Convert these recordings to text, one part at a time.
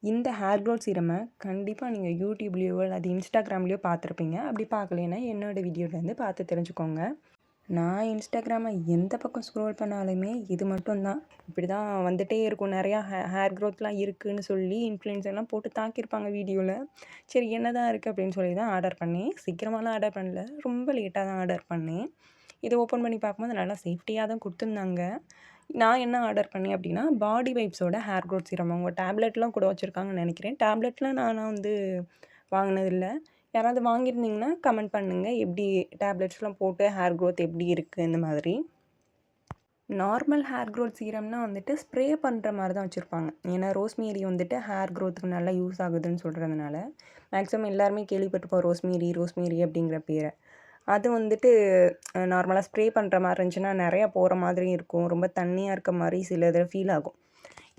இந்த hair growth சீரம கண்டிப்பா நீங்க யூடியூப்லயோ அல்லது இன்ஸ்டாகிராம்லயோ பார்த்துருப்பீங்க. அப்படி பார்க்கலைன்னா என்னோட வீடியோலேருந்து பார்த்து தெரிஞ்சுக்கோங்க. நான் இன்ஸ்டாகிராம எந்த பக்கம் ஸ்க்ரோல் பண்ணாலுமே இது மட்டும் தான். இப்படி தான் வந்துட்டே இருக்கும். நெறையா ஹேர் க்ரோத்லாம் இருக்குன்னு சொல்லி இன்ஃப்ளூயன்ஸர்லாம் போட்டு தாக்கியிருப்பாங்க வீடியோல. சரி என்னதான் இருக்கு அப்படின்னு சொல்லி தான் ஆர்டர் பண்ணேன். சீக்கிரமாலாம் ஆர்டர் பண்ணல. ரொம்ப லேட்டா தான் ஆர்டர் பண்ணேன். இத ஓப்பன் பண்ணி பார்க்கும்போது நல்லா சேஃப்டியா தான் குடுத்துருந்தாங்க. நான் என்ன ஆர்டர் பண்ணேன் அப்படின்னா, பாடி வைப்ஸோட ஹேர் க்ரோத் சீரம். அவங்க டேப்லெட்லாம் கூட வச்சிருக்காங்கன்னு நெனைக்கிறேன். டேப்லெட்லாம் நானா வந்து வாங்குனதில்ல. யாராவது வாங்கியிருந்தீங்கன்னா கமெண்ட் பண்ணுங்க. எப்படி டேப்லெட்ஸ்லாம் போட்டு ஹேர் க்ரோத் எப்படி இருக்கு இந்த மாதிரி. நார்மல் ஹேர் க்ரோத் சீரம்னா வந்துட்டு ஸ்ப்ரே பண்ணுற மாரி தான் வச்சிருப்பாங்க. ஏன்னா ரோஸ்மேரி வந்துட்டு ஹேர் க்ரோத்துக்கு நல்லா யூஸ் ஆகுதுன்னு சொல்றதுனால, மேக்ஸிமம் எல்லாருமே கேள்விப்பட்டுருப்போம் ரோஸ்மேரி, ரோஸ்மேரி அப்படிங்கிற பேர. அது வந்துட்டு நார்மலா ஸ்ப்ரே பண்ணுற மாரி இருந்துச்சுன்னா, நெறையா போற மாதிரி இருக்கும். ரொம்ப தண்ணியா இருக்க மாரி சில இதில ஃபீல் ஆகும்.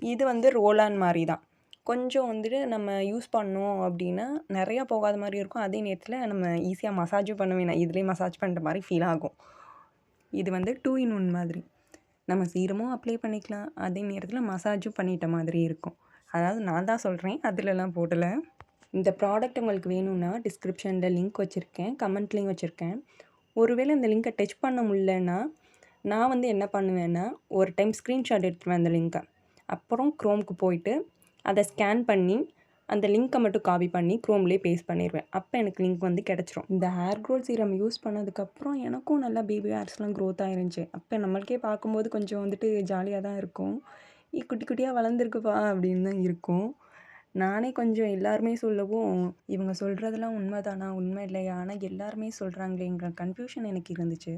இது வந்து ரோல் ஆன் மாரி தான். கொஞ்சம் வந்துட்டு நம்ம யூஸ் பண்ணோம் அப்டின்னா, நெறையா போகாத மாரி இருக்கும். அதே நேரத்தில நம்ம ஈஸியா மசாஜும் பண்ண வேணாம். இதுலயே மசாஜ் பண்ற மாரி ஃபீல் ஆகும். இது வந்து 2 இன் 1 மாதிரி. நம்ம சீரமும் அப்ளை பண்ணிக்கலாம். அதே நேரத்தில மசாஜும் பண்ணிட்ட மாதிரி இருக்கும். அதாவது நான் தான் சொல்றேன். அதுலலாம் போடல. இந்த ப்ராடக்ட் உங்களுக்கு வேணும்னா டிஸ்கிரிப்ஷன்ல லிங்க் வச்சிருக்கேன். கமெண்ட்லயும் வச்சிருக்கேன். ஒருவேளை இந்த லிங்க டச் பண்ண முடியலன்னா, நான் வந்து என்ன பண்ணுவேன்னா, ஒரு டைம் ஸ்க்ரீன்ஷாட் எடுத்துருவேன் அந்த லிங்க. அப்புறம் குரோம்க்கு போயிட்டு, அத ஸ்கேன் பண்ணி, அந்த லிங்க்க மட்டும் காப்பி பண்ணி குரோம்லயே பேஸ்ட் பண்ணிருவேன். அப்ப எனக்கு லிங்க் வந்து கிடைச்சிரும். இந்த ஹேர் க்ரோத் சீரம் யூஸ் பண்ணதுக்கப்புறம் எனக்கும் நல்லா பேபி ஹேர்ஸ்லாம் க்ரோத் ஆயிருந்துச்சு. அப்ப நம்மளுக்கே பார்க்கும்போது கொஞ்சம் வந்துட்டு ஜாலியா தான் இருக்கும். குட்டி குட்டியா வளர்ந்துருக்குப்பா அப்படின்னு தான் இருக்கும். நானே கொஞ்சம் எல்லாருமே சொல்லவும், இவங்க சொல்றதெல்லாம் உண்மைதானா? உண்மை இல்லையா? ஆனா எல்லாருமே சொல்றாங்களேங்கிற கன்ஃப்யூஷன் எனக்கு இருந்துச்சு.